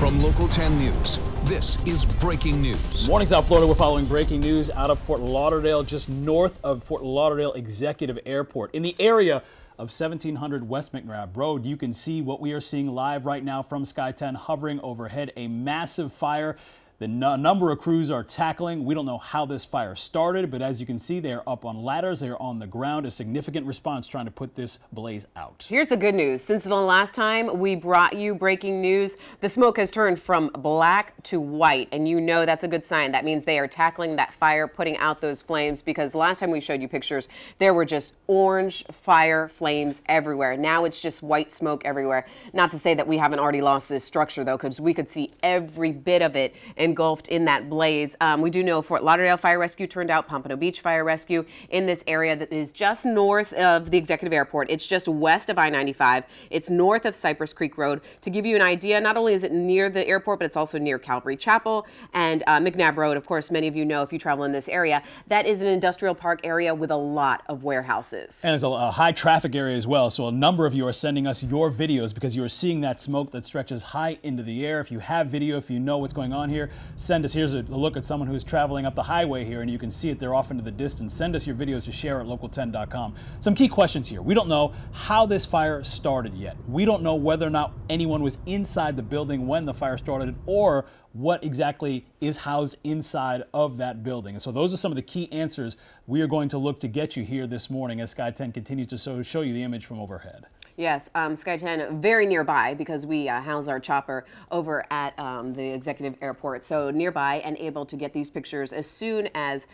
From Local 10 News, this is breaking news. Morning, South Florida. We're following breaking news out of Fort Lauderdale, just north of Fort Lauderdale Executive Airport. In the area of 1700 West McNabb Road, you can see what we are seeing live right now from Sky 10 hovering overhead, a massive fire. The number of crews are tackling. We don't know how this fire started, but as you can see, they are up on ladders. They are on the ground. A significant response trying to put this blaze out. Here's the good news. Since the last time we brought you breaking news, the smoke has turned from black to white, and you know that's a good sign. That means they are tackling that fire, putting out those flames, because last time we showed you pictures, there were just orange fire flames everywhere. Now it's just white smoke everywhere. Not to say that we haven't already lost this structure, though, because we could see every bit of it engulfed in that blaze. We do know Fort Lauderdale Fire Rescue turned out, Pompano Beach Fire Rescue in this area that is just north of the Executive Airport. It's just west of I-95. It's north of Cypress Creek Road. To give you an idea, not only is it near the airport, but it's also near Calvary Chapel and McNabb Road. Of course, many of you know if you travel in this area, that is an industrial park area with a lot of warehouses. And it's a high traffic area as well. So a number of you are sending us your videos because you are seeing that smoke that stretches high into the air. If you have video, if you know what's going on here, send us. Here's a look at someone who's traveling up the highway here, and you can see it there off into the distance. Send us your videos to share at local10.com. Some key questions here. We don't know how this fire started yet. We don't know whether or not anyone was inside the building when the fire started, or what exactly is housed inside of that building. And so those are some of the key answers we are going to look to get you here this morning as Sky 10 continues to show you the image from overhead. Yes, Sky 10 very nearby because we house our chopper over at the Executive Airport. So nearby and able to get these pictures as soon as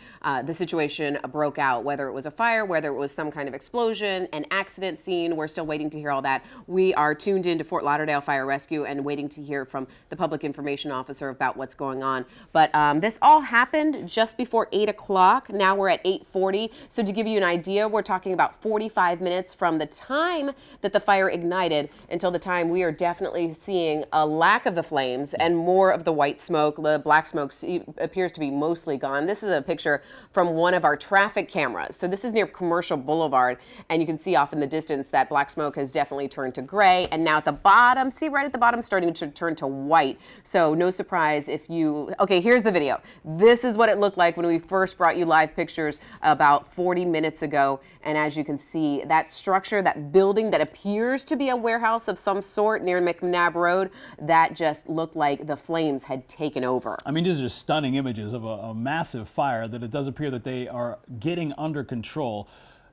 the situation broke out, whether it was a fire, whether it was some kind of explosion, an accident scene. We're still waiting to hear all that. We are tuned into Fort Lauderdale Fire Rescue and waiting to hear from the Public Information Officer about what's going on. But this all happened just before 8 o'clock. Now we're at 8:40. So to give you an idea, we're talking about 45 minutes from the time that the fire ignited until the time we are definitely seeing a lack of the flames and more of the white smoke. The black smoke appears to be mostly gone. This is a picture from one of our traffic cameras. So this is near Commercial Boulevard, and you can see off in the distance that black smoke has definitely turned to gray, and now at the bottom, see right at the bottom, starting to turn to white. So no surprise if you, okay, here's the video. This is what it looked like when we first brought you live pictures about 40 minutes ago. And as you can see, that structure, that building that appears to be a warehouse of some sort near McNabb Road, that just looked like the flames had taken over. I mean, these are just stunning images of a massive fire that it does appear that they are getting under control.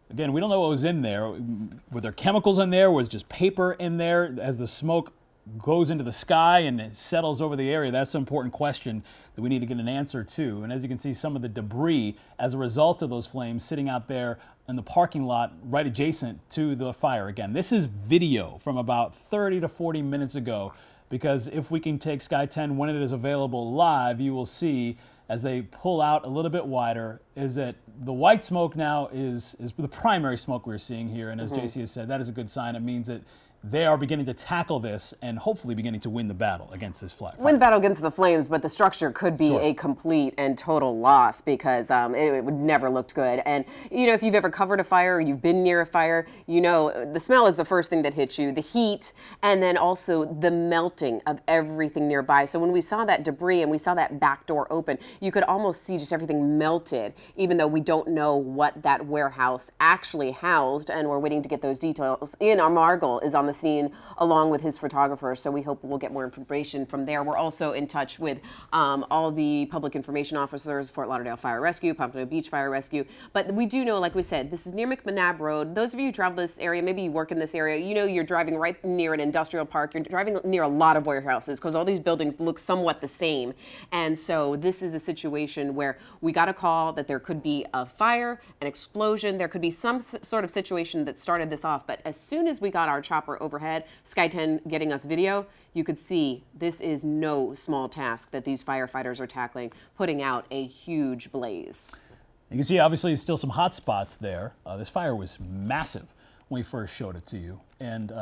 Again, we don't know what was in there. Were there chemicals in there? Was just paper in there? As the smoke goes into the sky and it settles over the area, that's an important question that we need to get an answer to. And as you can see, some of the debris as a result of those flames sitting out there in the parking lot right adjacent to the fire. Again, this is video from about 30 to 40 minutes ago, because if we can take Sky 10 when it is available live, you will see as they pull out a little bit wider is that the white smoke now is the primary smoke we're seeing here. And as JC has said, that is a good sign. It means that they are beginning to tackle this and hopefully beginning to win the battle against this fire. Win the battle against the flames, but the structure could be a complete and total loss because it would never looked good. And, you know, if you've ever covered a fire or you've been near a fire, you know, the smell is the first thing that hits you, the heat, and then also the melting of everything nearby. So when we saw that debris and we saw that back door open, you could almost see just everything melted, even though we don't know what that warehouse actually housed, and we're waiting to get those details. Ian Armargel is on the scene along with his photographer, so we hope we'll get more information from there. We're also in touch with all the public information officers, Fort Lauderdale Fire Rescue, Pompano Beach Fire Rescue, but we do know, like we said, this is near McNabb Road. Those of you who travel this area, maybe you work in this area, you know you're driving right near an industrial park, you're driving near a lot of warehouses because all these buildings look somewhat the same, and so this is a situation where we got a call that there could be a fire, an explosion, there could be some sort of situation that started this off, but as soon as we got our chopper overhead, Sky 10 getting us video, you could see this is no small task that these firefighters are tackling, putting out a huge blaze. You can see obviously still some hot spots there. This fire was massive when we first showed it to you. And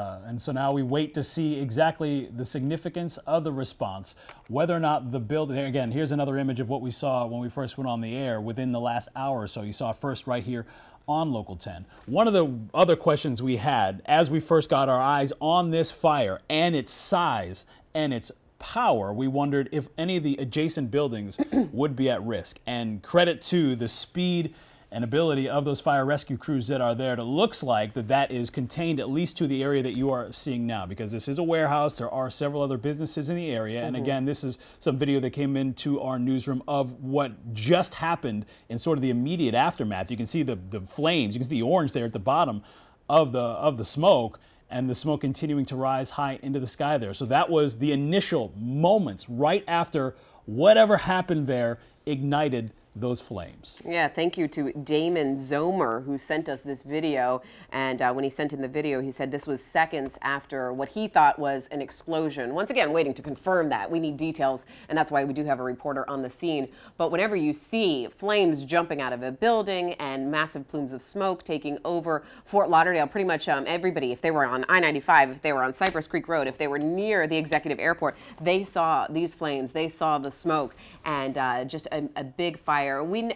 so now we wait to see exactly the significance of the response, whether or not the building, again, here's another image of what we saw when we first went on the air within the last hour or so. You saw first right here on Local 10. One of the other questions we had as we first got our eyes on this fire and its size and its power, we wondered if any of the adjacent buildings would be at risk. And credit to the speed and ability of those fire rescue crews that are there. It looks like that is contained at least to the area that you are seeing now, because this is a warehouse. There are several other businesses in the area. And again, this is some video that came into our newsroom of what just happened in sort of the immediate aftermath. You can see the flames. You can see the orange there at the bottom of the smoke, and the smoke continuing to rise high into the sky there. So that was the initial moments right after whatever happened there ignited those flames. Yeah, thank you to Damon Zomer, who sent us this video. And when he sent in the video, he said this was seconds after what he thought was an explosion. Once again, waiting to confirm that. We need details, and that's why we do have a reporter on the scene. But whenever you see flames jumping out of a building and massive plumes of smoke taking over Fort Lauderdale, pretty much everybody, if they were on I-95, if they were on Cypress Creek Road, if they were near the executive airport, they saw these flames, they saw the smoke, and just a big fire. We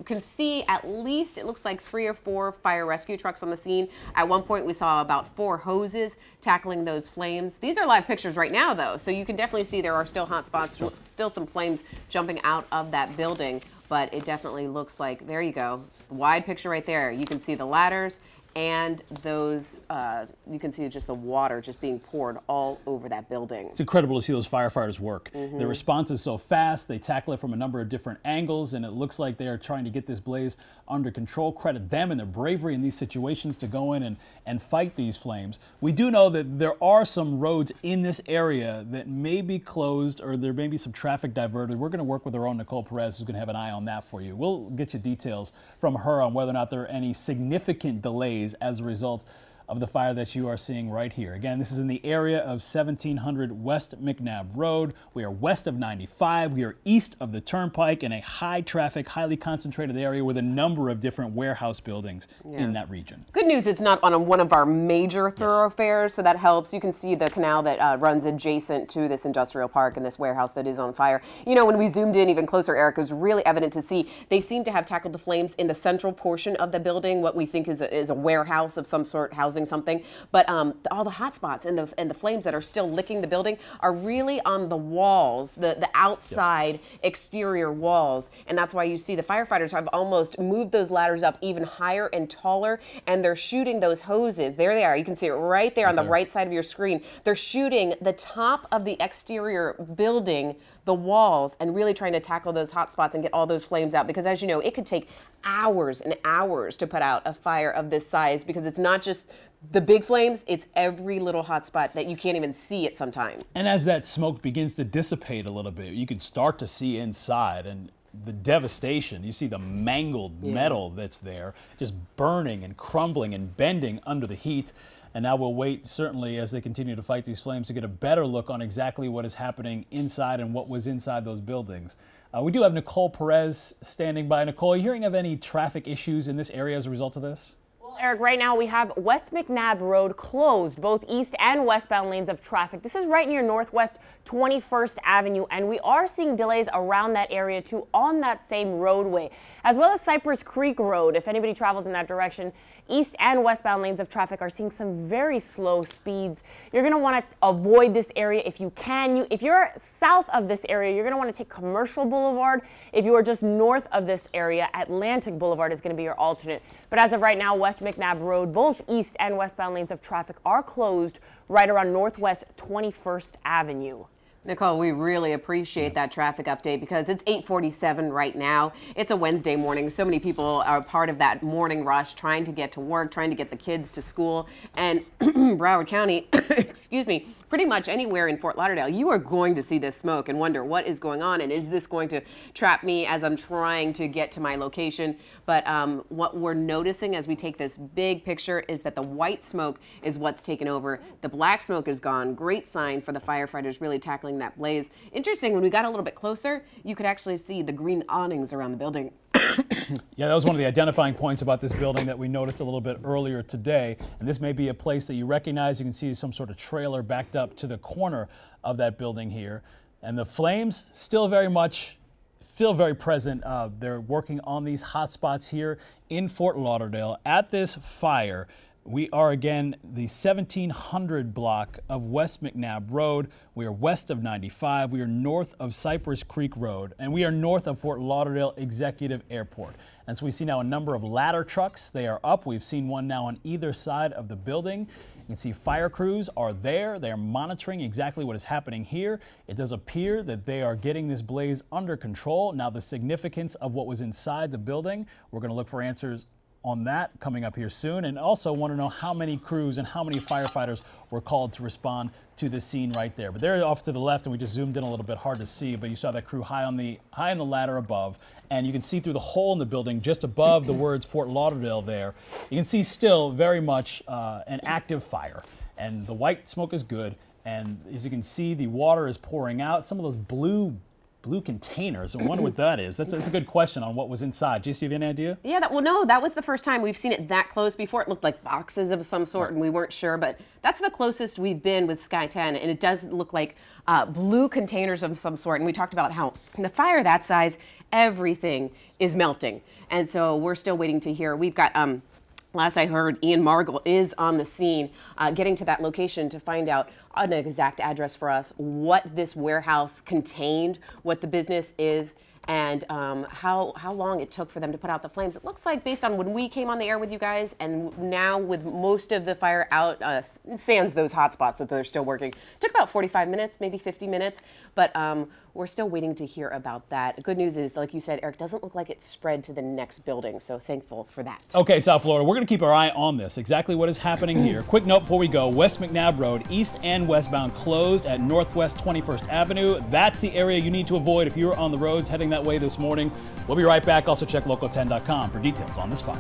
can see at least, it looks like 3 or 4 fire rescue trucks on the scene. At one point, we saw about 4 hoses tackling those flames. These are live pictures right now, though, so you can definitely see there are still hot spots, still some flames jumping out of that building, but it definitely looks like, there you go, wide picture right there. You can see the ladders and those, you can see just the water just being poured all over that building. It's incredible to see those firefighters work. Their response is so fast. They tackle it from a number of different angles, and it looks like they are trying to get this blaze under control. Credit them and their bravery in these situations to go in and fight these flames. We do know that there are some roads in this area that may be closed, or there may be some traffic diverted. We're going to work with our own Nicole Perez, who's going to have an eye on that for you. We'll get you details from her on whether or not there are any significant delays as a result of the fire that you are seeing right here. Again, this is in the area of 1700 West McNabb Road. We are west of 95. We are east of the Turnpike in a high traffic, highly concentrated area with a number of different warehouse buildings in that region. Good news, it's not on one of our major thoroughfares, so that helps. You can see the canal that runs adjacent to this industrial park and this warehouse that is on fire. You know, when we zoomed in even closer, Eric, it was really evident to see they seem to have tackled the flames in the central portion of the building, what we think is a warehouse of some sort, housing something, but all the hot spots and the flames that are still licking the building are really on the walls, the outside exterior walls, and that's why you see the firefighters have almost moved those ladders up even higher and taller, and they're shooting those hoses. There they are. You can see it right there on the right side of your screen. They're shooting the top of the exterior building, the walls, and really trying to tackle those hot spots and get all those flames out, because as you know, it could take hours and hours to put out a fire of this size, because it's not just the big flames, it's every little hot spot that you can't even see at some time. And as that smoke begins to dissipate a little bit, you can start to see inside and the devastation. You see the mangled metal that's there, just burning and crumbling and bending under the heat. And now we'll wait, certainly, as they continue to fight these flames, to get a better look on exactly what is happening inside and what was inside those buildings. We do have Nicole Perez standing by. Nicole, are you hearing of any traffic issues in this area as a result of this? Eric, right now we have West McNabb Road closed, both east and westbound lanes of traffic. This is right near Northwest 21st Avenue, and we are seeing delays around that area too on that same roadway, as well as Cypress Creek Road. If anybody travels in that direction, east and westbound lanes of traffic are seeing some very slow speeds. You're going to want to avoid this area if you can. If you're south of this area, you're going to want to take Commercial Boulevard. If you are just north of this area, Atlantic Boulevard is going to be your alternate. But as of right now, West McNabb Road, both east and westbound lanes of traffic are closed right around Northwest 21st Avenue. Nicole, we really appreciate that traffic update, because it's 8:47 right now. It's a Wednesday morning. So many people are part of that morning rush, trying to get to work, trying to get the kids to school. And Broward County, excuse me, pretty much anywhere in Fort Lauderdale, you are going to see this smoke and wonder what is going on, and is this going to trap me as I'm trying to get to my location? But what we're noticing as we take this big picture is that the white smoke is what's taken over. The black smoke is gone. Great sign for the firefighters really tackling that blaze. Interesting, when we got a little bit closer, you could actually see the green awnings around the building. Yeah, that was one of the identifying points about this building that we noticed a little bit earlier today. And this may be a place that you recognize. You can see some sort of trailer backed up to the corner of that building here. And the flames still very present. They're working on these hot spots here in Fort Lauderdale at this fire We are again the 1700 block of West McNabb Road. We are west of 95. We are north of Cypress Creek Road, and we are north of Fort Lauderdale Executive Airport. And so we see now a number of ladder trucks. They are up. We've seen one now on either side of the building. You can see fire crews are there. They are monitoring exactly what is happening here. It does appear that they are getting this blaze under control. Now, the significance of what was inside the building, we're going to look for answers on that coming up here soon, and also want to know how many crews and how many firefighters were called to respond to this scene right there. But they're off to the left, and we just zoomed in a little bit, hard to see, but you saw that crew high on the ladder above, and you can see through the hole in the building just above the words Fort Lauderdale there. You can see still very much an active fire, and the white smoke is good, and as you can see, the water is pouring out. Some of those blue containers. I wonder what that is. That's a good question on what was inside. JC, have you any idea? Yeah, that was the first time we've seen it that close before. It looked like boxes of some sort, and we weren't sure, but that's the closest we've been with Sky 10, and it does look like blue containers of some sort. And we talked about how in a fire that size, everything is melting. And so we're still waiting to hear. We've got last I heard, Ian Margle is on the scene, getting to that location to find out an exact address for us, what this warehouse contained, what the business is, and how long it took for them to put out the flames. It looks like, based on when we came on the air with you guys, and now with most of the fire out, sans those hot spots that they're still working, took about 45 minutes, maybe 50 minutes, but we're still waiting to hear about that. Good news is, like you said, Eric, doesn't look like it spread to the next building, so thankful for that. Okay, South Florida, we're going to keep our eye on this, exactly what is happening here. Quick note before we go, West McNabb Road, east and westbound, closed at Northwest 21st Avenue. That's the area you need to avoid if you're on the roads heading that way this morning. We'll be right back. Also check local10.com for details on this fire.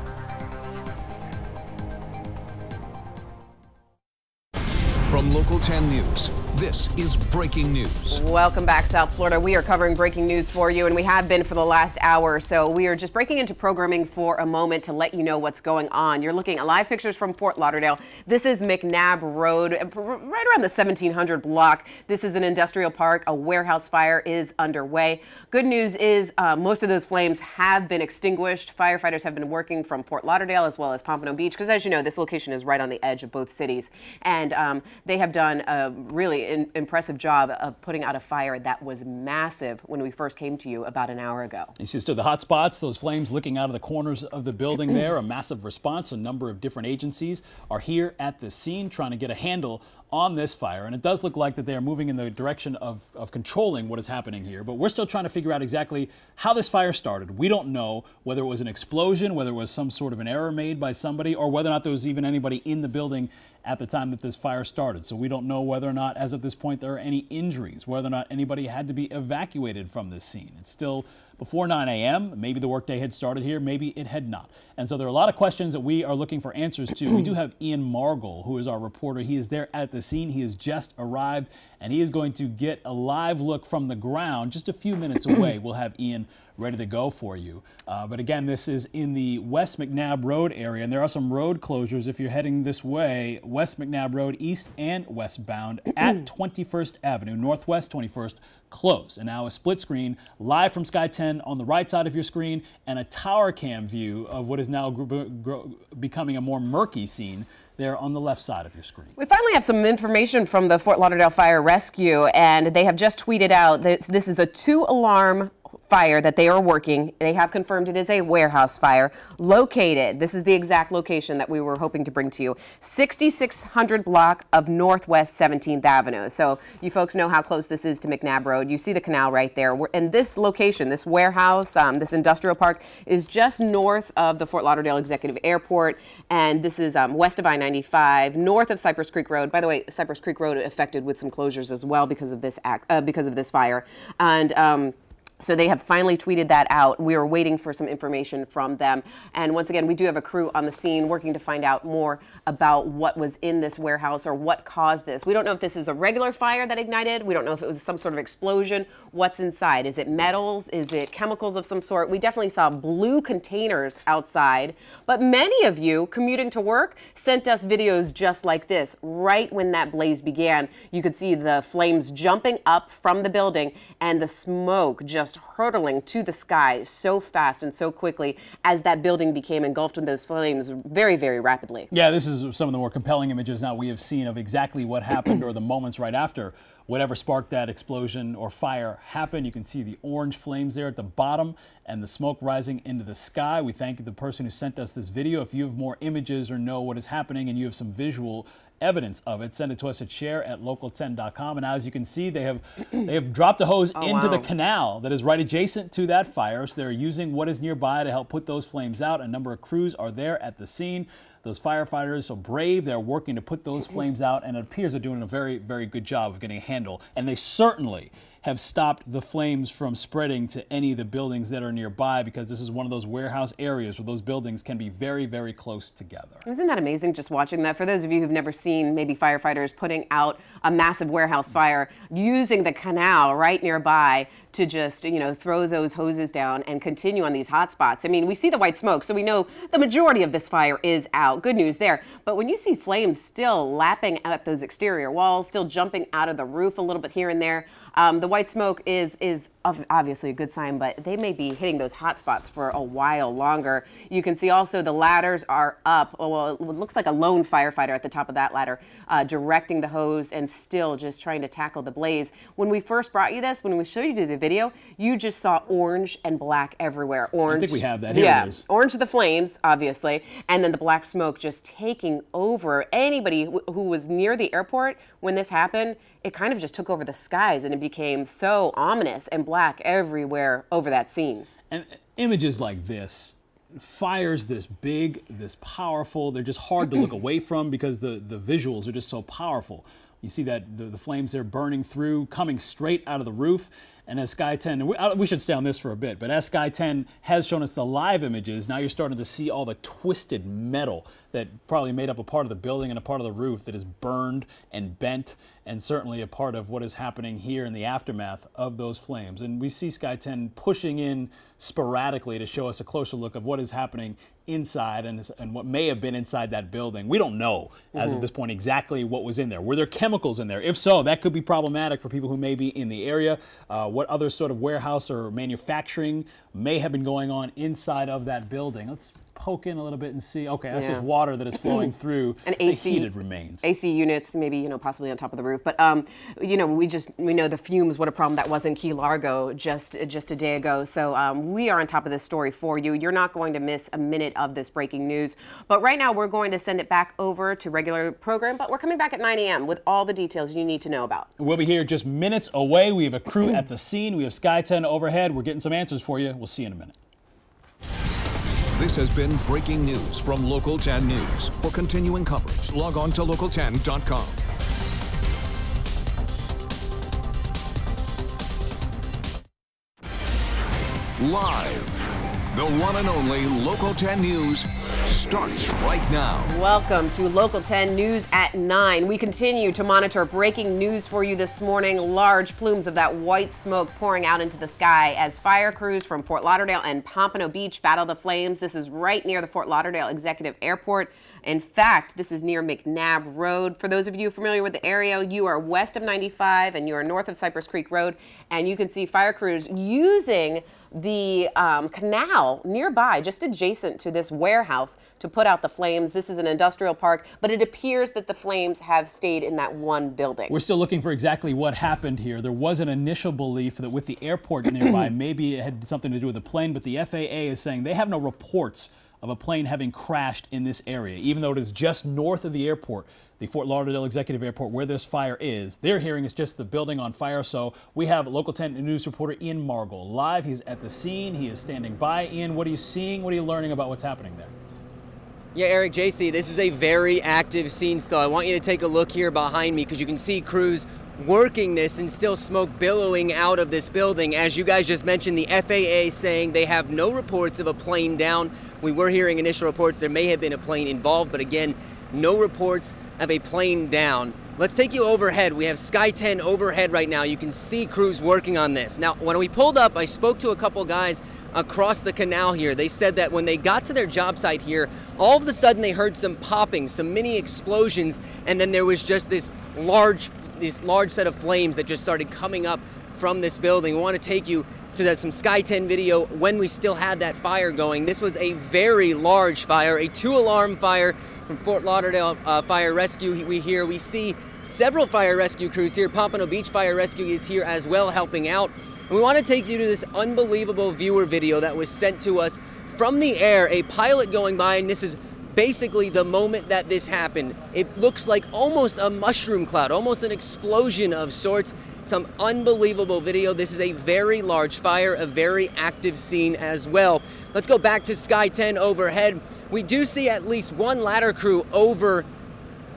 From Local 10 News, this is breaking news. Welcome back, South Florida. We are covering breaking news for you, and we have been for the last hour. So we are just breaking into programming for a moment to let you know what's going on. You're looking at live pictures from Fort Lauderdale. This is McNabb Road, right around the 1700 block. This is an industrial park. A warehouse fire is underway. Good news is most of those flames have been extinguished. Firefighters have been working from Fort Lauderdale as well as Pompano Beach, because as you know, this location is right on the edge of both cities. And they have done a really impressive job of putting out a fire that was massive when we first came to you about an hour ago. You see still the hot spots, those flames licking out of the corners of the building there, a massive response. A number of different agencies are here at the scene trying to get a handle on this fire, and it does look like that they are moving in the direction of controlling what is happening here, but we're still trying to figure out exactly how this fire started. We don't know whether it was an explosion, whether it was some sort of an error made by somebody, or whether or not there was even anybody in the building at the time that this fire started. So we don't know whether or not, as of this point, there are any injuries, whether or not anybody had to be evacuated from this scene. It's still before 9 a.m. Maybe the workday had started here, maybe it had not. And so there are a lot of questions that we are looking for answers to. We do have Ian Margle, who is our reporter. He is there at the scene. He has just arrived, and he is going to get a live look from the ground just a few minutes away. We'll have Ian ready to go for you. But again, this is in the West McNabb Road area, and there are some road closures if you're heading this way. West McNabb Road, east and westbound at 21st Avenue, Northwest 21st, closed. And now a split screen live from Sky 10 on the right side of your screen, and a tower cam view of what is now becoming a more murky scene there on the left side of your screen. We finally have some information from the Fort Lauderdale Fire Rescue, and they have just tweeted out that this is a 2-alarm fire that they are working. They have confirmed it is a warehouse fire located. This is the exact location that we were hoping to bring to you. 6600 block of Northwest 17th Avenue. So you folks know how close this is to McNabb Road. You see the canal right there. And this location, this warehouse, this industrial park, is just north of the Fort Lauderdale Executive Airport. And this is west of I-95, north of Cypress Creek Road. By the way, Cypress Creek Road affected with some closures as well because of this fire. And so they have finally tweeted that out. We are waiting for some information from them. And once again, we do have a crew on the scene working to find out more about what was in this warehouse or what caused this. We don't know if this is a regular fire that ignited. We don't know if it was some sort of explosion. What's inside? Is it metals? Is it chemicals of some sort? We definitely saw blue containers outside. But many of you commuting to work sent us videos just like this. Right when that blaze began, you could see the flames jumping up from the building and the smoke just just hurtling to the sky so fast and so quickly as that building became engulfed in those flames very, very rapidly. Yeah, this is some of the more compelling images now we have seen of exactly what happened or the moments right after whatever sparked that explosion or fire happened. You can see the orange flames there at the bottom and the smoke rising into the sky. We thank the person who sent us this video. If you have more images or know what is happening and you have some visual evidence of it, send it to us at share@local10.com. And as you can see, they have dropped a hose into the canal that is right adjacent to that fire. So they're using what is nearby to help put those flames out. A number of crews are there at the scene. Those firefighters are brave. They're working to put those flames out, and it appears they're doing a very, very good job of getting a handle. And they certainly have stopped the flames from spreading to any of the buildings that are nearby, because this is one of those warehouse areas where those buildings can be very, very close together. Isn't that amazing just watching that? For those of you who've never seen maybe firefighters putting out a massive warehouse fire, using the canal right nearby to just, you know, throw those hoses down and continue on these hot spots. I mean, we see the white smoke, so we know the majority of this fire is out. Good news there. But when you see flames still lapping at those exterior walls, still jumping out of the roof a little bit here and there, the white smoke is obviously a good sign, but they may be hitting those hot spots for a while longer. You can see also the ladders are up. Well, it looks like a lone firefighter at the top of that ladder, directing the hose and still just trying to tackle the blaze. When we first brought you this, when we showed you the video, you just saw orange and black everywhere. Orange. I think we have that. Here it is. Orange the flames, obviously, and then the black smoke just taking over. Anybody who was near the airport when this happened, it kind of just took over the skies, and it became so ominous and black everywhere over that scene. And images like this, fires this big, this powerful, they're just hard to look away from because the visuals are just so powerful. You see that the flames there burning through, coming straight out of the roof. And as Sky 10, we should stay on this for a bit, but as Sky 10 has shown us the live images, now you're starting to see all the twisted metal that probably made up a part of the building and a part of the roof that is burned and bent, and certainly a part of what is happening here in the aftermath of those flames. And we see Sky 10 pushing in sporadically to show us a closer look of what is happening inside and what may have been inside that building. We don't know as of this point exactly what was in there. Were there chemicals in there? If so, that could be problematic for people who may be in the area. What other sort of warehouse or manufacturing may have been going on inside of that building? Let's poke in a little bit and see. Okay, that's just water that is flowing through and the heated remains. AC units, maybe, you know, possibly on top of the roof. But, you know, we know the fumes, what a problem that was in Key Largo just a day ago. So we are on top of this story for you. You're not going to miss a minute of this breaking news. But right now, we're going to send it back over to regular program. But we're coming back at 9 a.m. with all the details you need to know about. We'll be here just minutes away. We have a crew at the scene. We have Sky 10 overhead. We're getting some answers for you. We'll see you in a minute. This has been breaking news from Local 10 News. For continuing coverage, log on to local10.com. Live, the one and only Local 10 News starts right now. Welcome to Local 10 News at 9. We continue to monitor breaking news for you this morning. Large plumes of that white smoke pouring out into the sky as fire crews from Fort Lauderdale and Pompano Beach battle the flames. This is right near the Fort Lauderdale Executive Airport. In fact, this is near McNabb Road. For those of you familiar with the area, you are west of 95 and you are north of Cypress Creek Road, and you can see fire crews using the canal nearby, just adjacent to this warehouse, to put out the flames. This is an industrial park, but it appears that the flames have stayed in that one building. We're still looking for exactly what happened here. There was an initial belief that with the airport nearby, maybe it had something to do with the plane, but the FAA is saying they have no reports of a plane having crashed in this area, even though it is just north of the airport, the Fort Lauderdale Executive Airport, where this fire is. They're hearing it's just the building on fire. So we have Local 10 News reporter Ian Margol live. He's at the scene. He is standing by. Ian, what are you seeing? What are you learning about what's happening there? Yeah, Eric, JC, this is a very active scene still. I want you to take a look here behind me because you can see crews working this and still smoke billowing out of this building. As you guys just mentioned, the FAA saying they have no reports of a plane down. We were hearing initial reports there may have been a plane involved, but again, no reports of a plane down. Let's take you overhead. We have Sky 10 overhead right now. You can see crews working on this. Now, when we pulled up, I spoke to a couple guys across the canal here. They said that when they got to their job site here, all of a sudden they heard some popping, some mini explosions, and then there was just this large this large set of flames that just started coming up from this building. We want to take you to some Sky 10 video when we still had that fire going. This was a very large fire, a 2-alarm fire from Fort Lauderdale Fire Rescue. We see several fire rescue crews here. Pompano Beach Fire Rescue is here as well, helping out. And we want to take you to this unbelievable viewer video that was sent to us from the air, a pilot going by, and this is basically the moment that this happened. It looks like almost a mushroom cloud, almost an explosion of sorts. Some unbelievable video. This is a very large fire, a very active scene as well. Let's go back to Sky 10 overhead. We do see at least one ladder crew over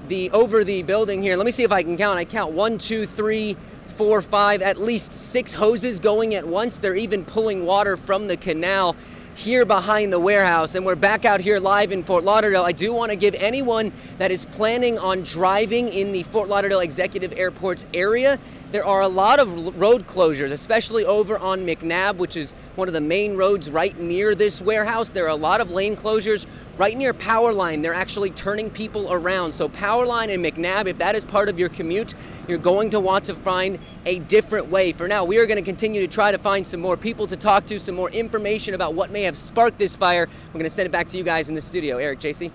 the building here. Let me see if I can count. I count 1, 2, 3, 4, 5, at least 6 hoses going at once. They're even pulling water from the canal here behind the warehouse, and we're back out here live in Fort Lauderdale. I do want to give anyone that is planning on driving in the Fort Lauderdale Executive Airport's area, there are a lot of road closures, especially over on McNabb, which is one of the main roads right near this warehouse. There are a lot of lane closures right near Powerline. They're actually turning people around. So Powerline and McNabb, if that is part of your commute, you're going to want to find a different way. For now, we are going to continue to try to find some more people to talk to, some more information about what may have sparked this fire. We're going to send it back to you guys in the studio. Eric, JC?